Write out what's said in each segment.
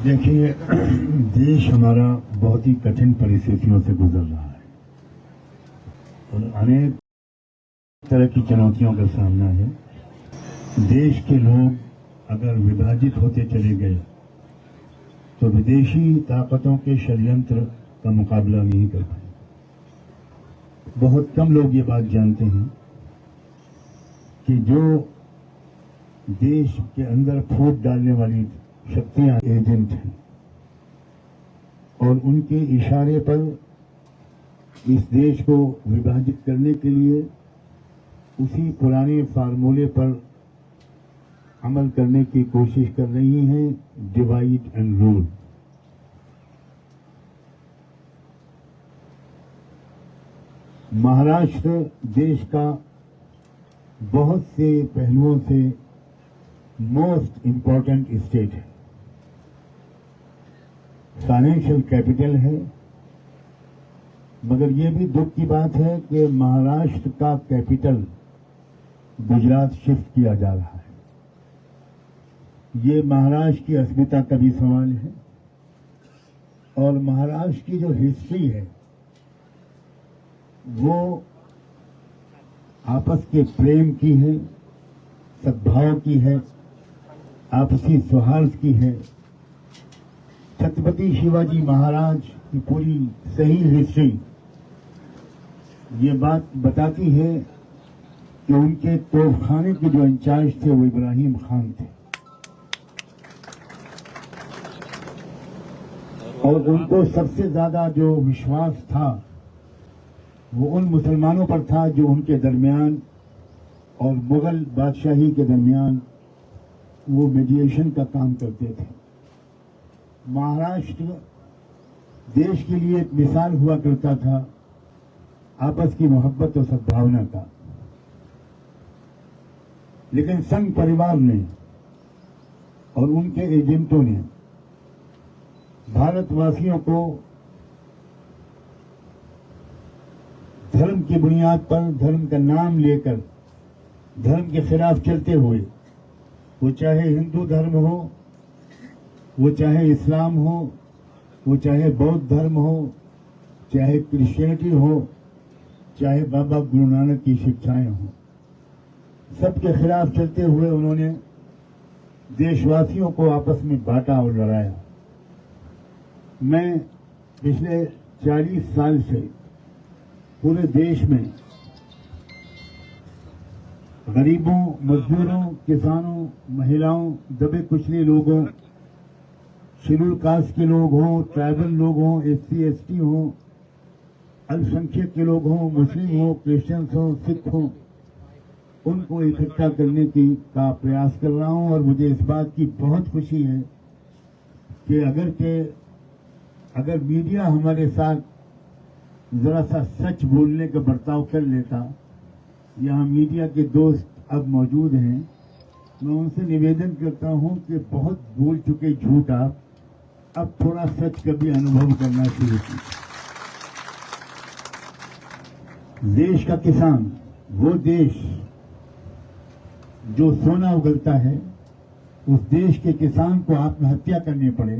देखिए, देश हमारा बहुत ही कठिन परिस्थितियों से गुजर रहा है और अनेक तरह की चुनौतियों का सामना है। देश के लोग अगर विभाजित होते चले गए तो विदेशी ताकतों के षड्यंत्र का मुकाबला नहीं कर पाए। बहुत कम लोग ये बात जानते हैं कि जो देश के अंदर फूट डालने वाली शक्तियां एजेंट हैं और उनके इशारे पर इस देश को विभाजित करने के लिए उसी पुराने फार्मूले पर अमल करने की कोशिश कर रही हैं, डिवाइड एंड रूल। महाराष्ट्र देश का बहुत से पहलुओं से मोस्ट इंपॉर्टेंट स्टेट है, फाइनेंशियल कैपिटल है, मगर यह भी दुख की बात है कि महाराष्ट्र का कैपिटल गुजरात शिफ्ट किया जा रहा है। ये महाराष्ट्र की अस्मिता का भी सवाल है और महाराष्ट्र की जो हिस्ट्री है वो आपस के प्रेम की है, सद्भाव की है, आपसी सौहार्द की है। छत्रपति शिवाजी महाराज की पूरी सही हिस्ट्री ये बात बताती है कि उनके तोपखाने के जो इंचार्ज थे वो इब्राहिम खान थे और उनको सबसे ज्यादा जो विश्वास था वो उन मुसलमानों पर था जो उनके दरमियान और मुगल बादशाही के दरमियान वो मीडिएशन का काम करते थे। महाराष्ट्र देश के लिए एक मिसाल हुआ करता था आपस की मोहब्बत और सद्भावना का, लेकिन संघ परिवार ने और उनके एजेंटों ने भारतवासियों को धर्म की बुनियाद पर, धर्म का नाम लेकर धर्म के खिलाफ चलते हुए, वो चाहे हिंदू धर्म हो, वो चाहे इस्लाम हो, वो चाहे बौद्ध धर्म हो, चाहे क्रिश्चियनिटी हो, चाहे बाबा गुरु नानक की शिक्षाएं हो, सबके खिलाफ चलते हुए उन्होंने देशवासियों को आपस में बांटा और लड़ाया। मैं पिछले 40 साल से पूरे देश में गरीबों, मजदूरों, किसानों, महिलाओं, दबे कुचले लोगों, शेड्यूल कास्ट के लोग हों, ट्राइबल लोग हों, एससी एसटी हों, अल्पसंख्यक के लोग हों, मुस्लिम हों, क्रिश्चियंस हों, सिख हों, उनको इकट्ठा करने का प्रयास कर रहा हूं। और मुझे इस बात की बहुत खुशी है कि अगर मीडिया हमारे साथ जरा सा सच बोलने का बर्ताव कर लेता, यहाँ मीडिया के दोस्त अब मौजूद हैं, मैं उनसे निवेदन करता हूं कि बहुत बोल चुके झूठ आप अब थोड़ा सच का भी अनुभव करना शुरू कीजिए। देश का किसान, वो देश जो सोना उगलता है, उस देश के किसान को आत्महत्या करनी पड़े,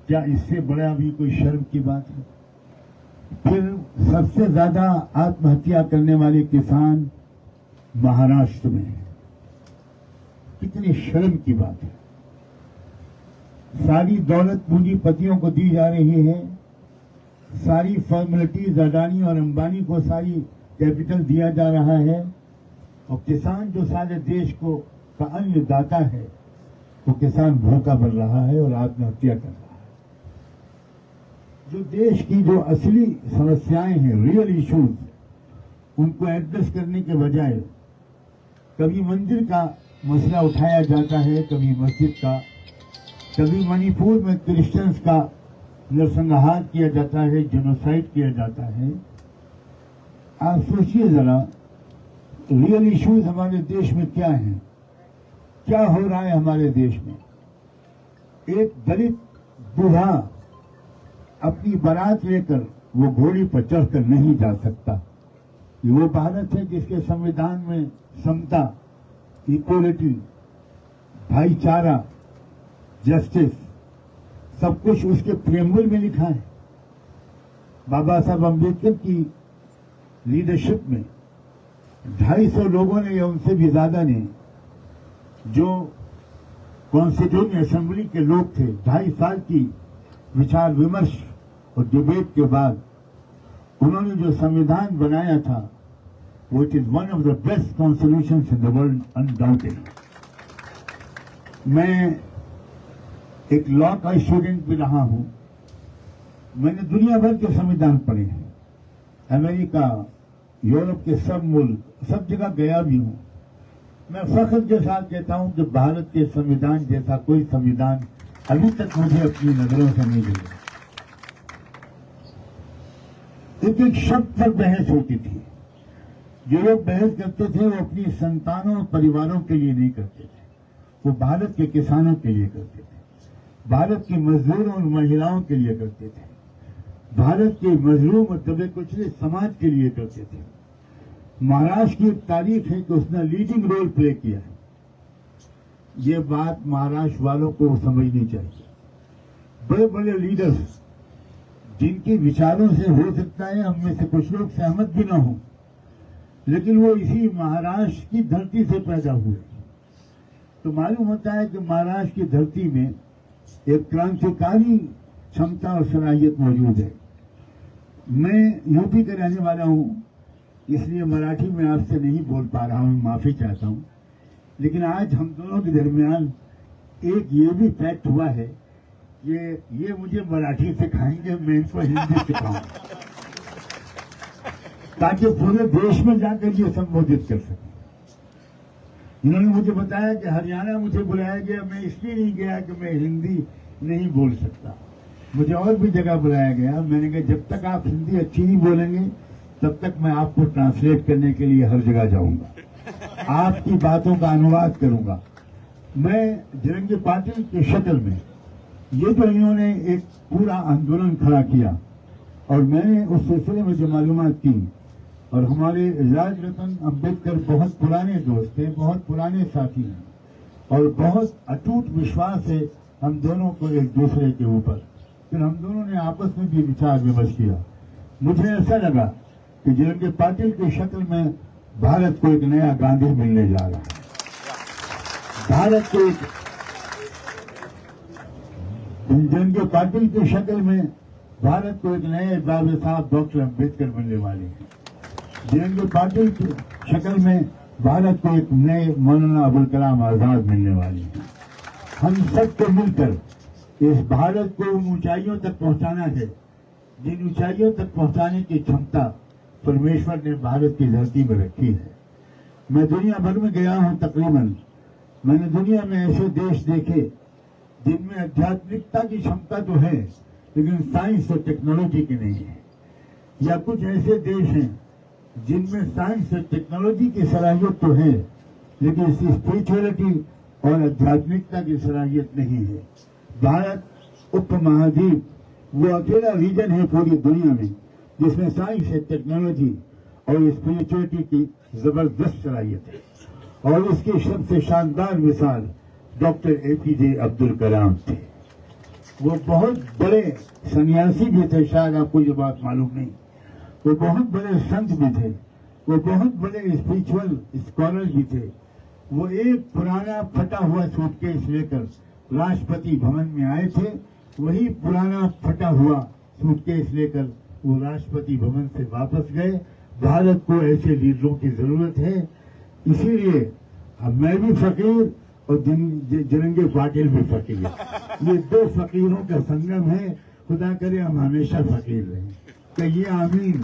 क्या इससे बड़ा भी कोई शर्म की बात है? फिर सबसे ज्यादा आत्महत्या करने वाले किसान महाराष्ट्र में है। कितनी शर्म की बात है। सारी दौलत पूंजीपतियों को दी जा रही है, सारी फॉर्मेलिटीज अडानी और अंबानी को सारी कैपिटल दिया जा रहा है और किसान जो सारे देश को का अन्नदाता है वो किसान भूखा मर रहा है और आत्महत्या कर रहा है। जो देश की जो असली समस्याएं हैं, रियल इश्यूज, उनको एड्रेस करने के बजाय कभी मंदिर का मसला उठाया जाता है, कभी मस्जिद का, कभी मणिपुर में क्रिश्चियंस का नरसंहार किया जाता है, जेनोसाइड किया जाता है। आप सोचिए जरा, रियल इश्यूज हमारे देश में क्या हैं, क्या हो रहा है हमारे देश में। एक दलित बूढ़ा अपनी बारात लेकर वो घोड़ी पर चढ़कर नहीं जा सकता। ये वो भारत है जिसके संविधान में समता, इक्वलिटी, भाईचारा, जस्टिस सब कुछ उसके प्रेम्बल में लिखा है। बाबा साहब अम्बेडकर की लीडरशिप में 250 लोगों ने या उनसे भी ज्यादा ने, जो कॉन्स्टिट्यूएंट असेंबली के लोग थे, 2.5 साल की विचार विमर्श और डिबेट के बाद उन्होंने जो संविधान बनाया था वो it is one of the best constitutions in the world undoubted. मैं एक लॉ का स्टूडेंट भी रहा हूं। मैंने दुनिया भर के संविधान पढ़े हैं, अमेरिका, यूरोप के सब मुल्क, सब जगह गया भी हूं। मैं फख्र के साथ कहता हूं कि भारत के संविधान जैसा कोई संविधान अभी तक मुझे अपनी नजरों से नहीं मिला। एक एक शब्द पर बहस होती थी। जो लोग बहस करते थे वो अपनी संतानों और परिवारों के लिए नहीं करते थे, वो भारत के किसानों के लिए करते थे, भारत के मजदूरों और महिलाओं के लिए करते थे, भारत के मजलूम और दबे कुचले समाज के लिए करते थे। महाराष्ट्र की एक तारीफ है कि उसने लीडिंग रोल प्ले किया है। ये बात महाराष्ट्र वालों को समझनी चाहिए। बड़े बड़े लीडर्स जिनके विचारों से हो सकता है हम में से कुछ लोग सहमत भी ना हो, लेकिन वो इसी महाराष्ट्र की धरती से पैदा हुए, तो मालूम होता है कि महाराष्ट्र की धरती में एक क्रांतिकारी क्षमता और सलाहियत मौजूद है। मैं यूपी का रहने वाला हूं, इसलिए मराठी में आपसे नहीं बोल पा रहा हूं, माफी चाहता हूं। लेकिन आज हम दोनों के दरमियान एक ये भी फैक्ट हुआ है कि ये मुझे मराठी सिखाएंगे, मैं इनको हिंदी सिखाऊंगा, ताकि पूरे देश में जाकर ये संबोधित कर सकें। इन्होंने मुझे बताया कि हरियाणा मुझे बुलाया गया, मैं इसलिए नहीं गया कि मैं हिंदी नहीं बोल सकता। मुझे और भी जगह बुलाया गया, मैंने कहा जब तक आप हिंदी अच्छी नहीं बोलेंगे तब तक मैं आपको ट्रांसलेट करने के लिए हर जगह जाऊंगा, आपकी बातों का अनुवाद करूंगा। मैं जरंगी पाटिल की शक्ल में ये जो इन्होंने एक पूरा आंदोलन खड़ा किया और मैंने उस सिलसिले में जो मालूमात की, और हमारे राज रतन अम्बेडकर बहुत पुराने दोस्त थे, बहुत पुराने साथी हैं और बहुत अटूट विश्वास है हम दोनों को एक दूसरे के ऊपर। फिर हम दोनों ने आपस में भी विचार विमर्श किया। मुझे ऐसा लगा कि जरंगी पाटिल की शक्ल में भारत को एक नया गांधी मिलने जा रहा है। भारत को जरंगी पाटिल की शक्ल में भारत को एक नए बाबा साहब डॉक्टर अम्बेडकर मिलने वाले हैं। जरंगी पाटिल की शक्ल में भारत को एक नए मौलाना अबुल कलाम आजाद मिलने वाले हैं। हम सबको मिलकर इस भारत को उन ऊंचाइयों तक पहुंचाना है जिन ऊंचाइयों तक पहुंचाने की क्षमता परमेश्वर ने भारत की धरती में रखी है। मैं दुनिया भर में गया हूं, तकरीबन मैंने दुनिया में ऐसे देश देखे जिनमें आध्यात्मिकता की क्षमता तो है लेकिन साइंस और टेक्नोलॉजी की नहीं है, या कुछ ऐसे देश हैं जिनमें साइंस और टेक्नोलॉजी की सलाहियत तो है लेकिन इसकी स्पिरिचुअलिटी और आध्यात्मिकता की सलाहियत नहीं है। भारत उपमहाद्वीप वो अकेला रीजन है पूरी दुनिया में जिसमें साइंस है, टेक्नोलॉजी और स्पिरिचुअलिटी की जबरदस्त सलाहियत है। और इसकी सबसे शानदार मिसाल डॉक्टर एपीजे अब्दुल कलाम थे। वो बहुत बड़े सन्यासी भी थे, शायद आपको ये बात मालूम नहीं। वो बहुत बड़े संत भी थे, वो बहुत बड़े स्पिरिचुअल स्कॉलर भी थे। वो एक पुराना फटा हुआ सूटकेस लेकर राष्ट्रपति भवन में आए थे, वही पुराना फटा हुआ सूटकेस लेकर वो राष्ट्रपति भवन से वापस गए। भारत को ऐसे लीडरों की जरूरत है, इसीलिए अब मैं भी फकीर और जरंगी पाटिल भी फकीर, ये दो फकीरों का संगम है। खुदा करे हम हमेशा फकीर रहें, कहिए आमीन।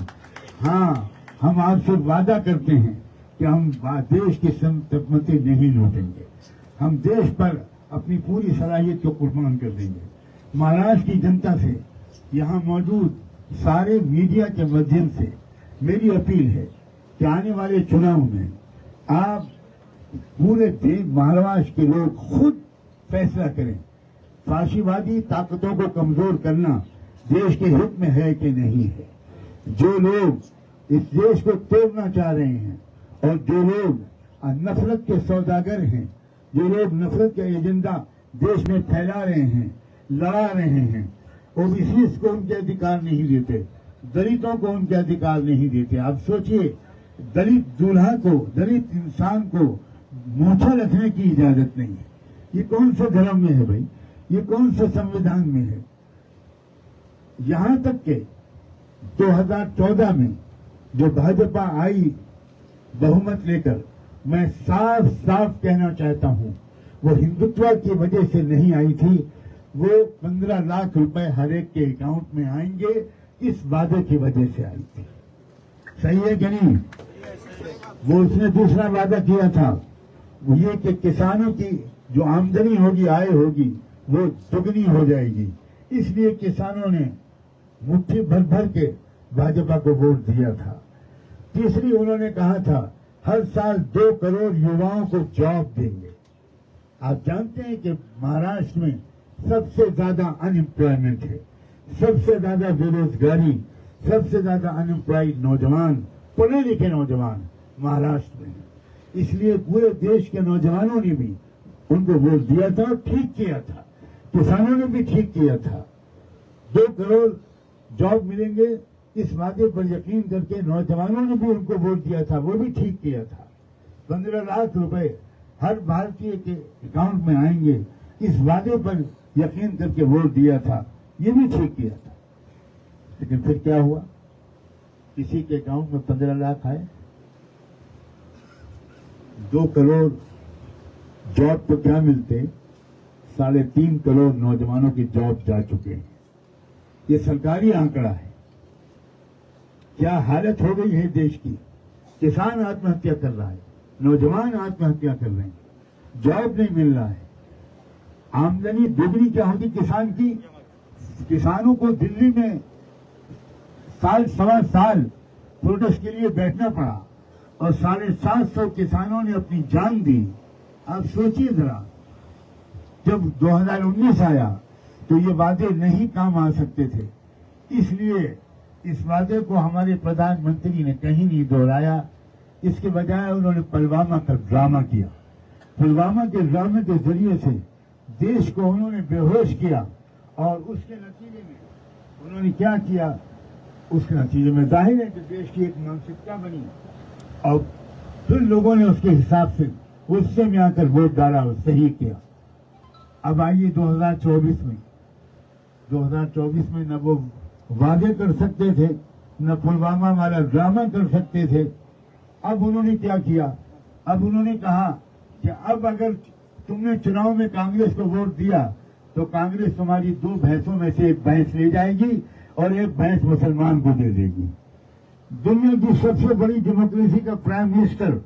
हाँ, हम आपसे वादा करते हैं कि हम देश की संपत्ति नहीं लूटेंगे, हम देश पर अपनी पूरी सलाहियत को कुर्बान कर देंगे। महाराष्ट्र की जनता से, यहाँ मौजूद सारे मीडिया के माध्यम से मेरी अपील है कि आने वाले चुनाव में आप पूरे देश महाराष्ट्र के लोग खुद फैसला करें, फाशीवादी ताकतों को कमजोर करना देश के हित में है कि नहीं है। जो लोग इस देश को तोड़ना चाह रहे हैं और जो लोग नफरत के सौदागर हैं, जो लोग नफरत का एजेंडा देश में फैला रहे हैं, लड़ा रहे हैं। ओबीसी को उनके अधिकार नहीं देते, दलितों को उनके अधिकार नहीं देते। आप सोचिए, दलित दूल्हा को, दलित इंसान को मूछा रखने की इजाजत नहीं है। ये कौन से धर्म में है भाई? ये कौन से संविधान में है? यहां तक के 2014 में जो भाजपा आई बहुमत लेकर, मैं साफ साफ कहना चाहता हूं, वो हिंदुत्व की वजह से नहीं आई थी। वो 15 लाख रुपए हर एक के अकाउंट में आएंगे, इस वादे की वजह से आई थी। सही है कि नहीं? वो उसने दूसरा वादा किया था, वो ये कि किसानों की जो आमदनी होगी, आय होगी, वो दुगनी हो जाएगी। इसलिए किसानों ने मुट्ठी भर भर के भाजपा को वोट दिया था। तीसरी, उन्होंने कहा था हर साल 2 करोड़ युवाओं को जॉब देंगे। आप जानते हैं कि महाराष्ट्र में सबसे ज्यादा अनएम्प्लॉयमेंट है, सबसे ज्यादा बेरोजगारी, सबसे ज्यादा अनएम्प्लॉयड नौजवान, पढ़े लिखे नौजवान महाराष्ट्र में। इसलिए पूरे देश के नौजवानों ने भी उनको वोट दिया था और ठीक किया था। किसानों ने भी ठीक किया था। 2 करोड़ जॉब मिलेंगे, इस वादे पर यकीन करके नौजवानों ने भी उनको वोट दिया था, वो भी ठीक किया था। 15 लाख रुपए हर भारतीय के अकाउंट में आएंगे, इस वादे पर यकीन करके वोट दिया था, ये भी ठीक किया था। लेकिन फिर क्या हुआ? किसी के अकाउंट में 15 लाख आए, 2 करोड़ जॉब तो क्या मिलते, 3.5 करोड़ नौजवानों की जॉब जा चुके हैं। ये सरकारी आंकड़ा है। क्या हालत हो गई है देश की? किसान आत्महत्या कर रहा है, नौजवान आत्महत्या कर रहे हैं, जॉब नहीं मिल रहा है। आमदनी दोगुनी क्या होगी किसान की? किसानों को दिल्ली में साल सवा साल प्रोटेस्ट के लिए बैठना पड़ा और 750 किसानों ने अपनी जान दी। आप सोचिए जरा, जब 2019 आया तो ये वादे नहीं काम आ सकते थे। इसलिए इस वादे को हमारे प्रधानमंत्री ने कहीं नहीं दोहराया। इसके बजाय उन्होंने पुलवामा का ड्रामा किया। पुलवामा के ड्रामे के जरिए से देश को उन्होंने बेहोश किया और उसके नतीजे में उन्होंने क्या किया? उसके नतीजे में जाहिर है कि देश की एक मानसिकता बनी और फिर लोगों ने उसके हिसाब से गुस्से में आकर वोट डाला और सही किया। अब आइए 2024 में न वो वादे कर सकते थे, न पुलवामा वाला ड्रामा कर सकते थे। अब उन्होंने क्या किया? अब उन्होंने कहा कि अब अगर तुमने चुनाव में कांग्रेस को वोट दिया तो कांग्रेस तुम्हारी 2 भैंसों में से 1 भैंस ले जाएगी और 1 भैंस मुसलमान को दे देगी। दुनिया की सबसे बड़ी डेमोक्रेसी का प्राइम मिनिस्टर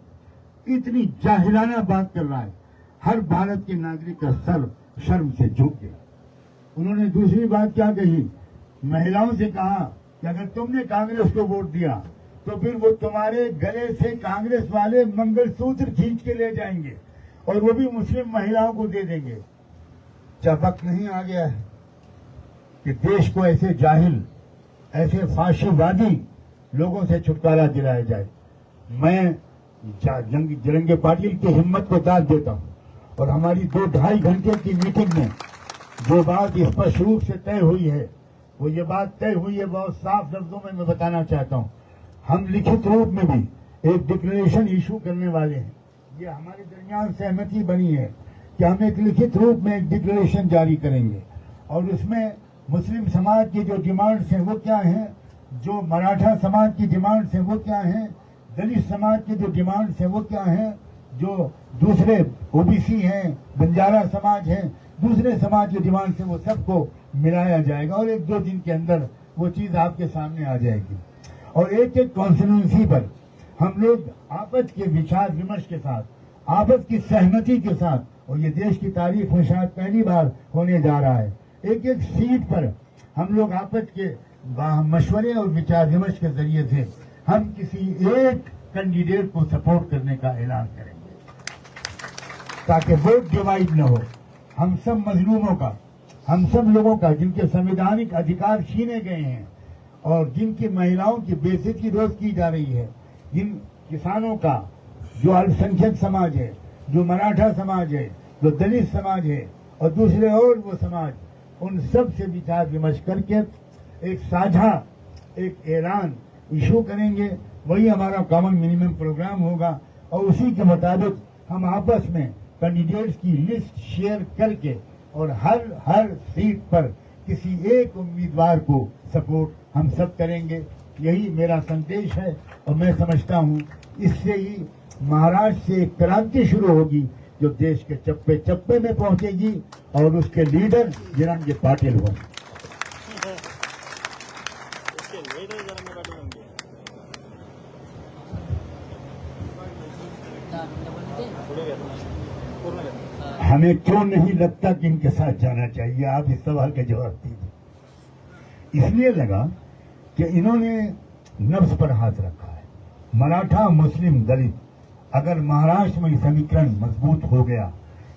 इतनी जाहिराना बात कर रहा है, हर भारत के नागरिक का सर शर्म से झुक गया। उन्होंने दूसरी बात क्या कही? महिलाओं से कहा कि अगर तुमने कांग्रेस को वोट दिया तो फिर वो तुम्हारे गले से कांग्रेस वाले मंगलसूत्र खींच के ले जाएंगे और वो भी मुस्लिम महिलाओं को दे देंगे। क्या वक्त नहीं आ गया है कि देश को ऐसे जाहिल, ऐसे फाशीवादी लोगों से छुटकारा दिलाया जाए? मैं जरंगे पाटिल की हिम्मत को दाद देता हूं और हमारी 2-2.5 घंटे की मीटिंग में जो बात स्पष्ट रूप से तय हुई है, वो ये बात तय हुई है, बहुत साफ लफ्जों में मैं बताना चाहता हूं। हम लिखित रूप में भी एक डिक्लेरेशन इशू करने वाले हैं। ये हमारे दरमियान सहमति बनी है कि हम एक लिखित रूप में एक डिक्लेरेशन जारी करेंगे और उसमें मुस्लिम समाज की जो डिमांड्स हैं वो क्या हैं, जो मराठा समाज की डिमांड्स हैं वो क्या हैं, दलित समाज की जो डिमांड्स हैं वो क्या हैं, जो दूसरे ओबीसी हैं, बंजारा समाज है, दूसरे समाज की डिमांड्स हैं, वो सबको मिलाया जाएगा और 1-2 दिन के अंदर वो चीज आपके सामने आ जाएगी। और एक कॉन्स्टिट्यूंसी पर हम लोग आपस के विचार विमर्श के साथ, आपस की सहमति के साथ, और ये देश की तारीख में शायद पहली बार होने जा रहा है, एक सीट पर हम लोग आपस के मशवरे और विचार विमर्श के जरिए से हम किसी एक कैंडिडेट को सपोर्ट करने का ऐलान करेंगे ताकि वोट डिवाइड न हो। हम सब मजलूमों का, हम सब लोगों का जिनके संवैधानिक अधिकार छीने गए हैं और जिनकी महिलाओं की बेइज्जती रोज की जा रही है, जिन किसानों का, जो अल्पसंख्यक समाज है, जो मराठा समाज है, जो दलित समाज है और दूसरे और वो समाज उन सब से विचार विमर्श करके एक साझा एक ऐलान इशू करेंगे। वही हमारा कॉमन मिनिमम प्रोग्राम होगा और उसी के मुताबिक हम आपस में कैंडिडेट्स की लिस्ट शेयर करके और हर सीट पर किसी एक उम्मीदवार को सपोर्ट हम सब करेंगे। यही मेरा संदेश है और मैं समझता हूं इससे ही महाराष्ट्र से एक क्रांति शुरू होगी जो देश के चप्पे चप्पे में पहुंचेगी और उसके लीडर जिरंगे पाटिल होंगे। हमें क्यों नहीं लगता कि इनके साथ जाना चाहिए? आप इस सवाल का जवाब दीजिए। इसलिए लगा कि इन्होंने नफ्स पर हाथ रखा है। मराठा मुस्लिम दलित अगर महाराष्ट्र में समीकरण मजबूत हो गया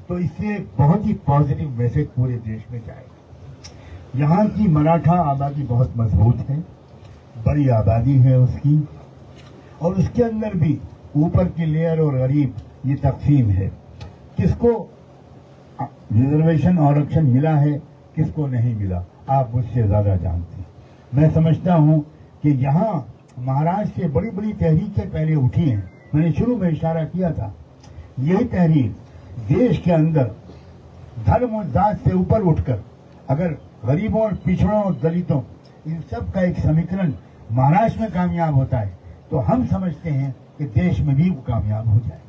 तो इससे एक बहुत ही पॉजिटिव मैसेज पूरे देश में जाएगा। यहाँ की मराठा आबादी बहुत मजबूत है, बड़ी आबादी है उसकी, और उसके अंदर भी ऊपर की लेयर और गरीब ये तकसीम है। किसको रिजर्वेशन आरक्षण मिला है, किसको नहीं मिला, आप मुझसे ज्यादा जानते हैं। मैं समझता हूं कि यहाँ महाराष्ट्र से बड़ी बड़ी तहरीकें पहले उठी हैं। मैंने शुरू में इशारा किया था, यही तहरीक देश के अंदर धर्म और जात से ऊपर उठकर अगर गरीबों और पिछड़ों और दलितों इन सब का एक समीकरण महाराष्ट्र में कामयाब होता है तो हम समझते हैं कि देश में भी वो कामयाब हो जाए।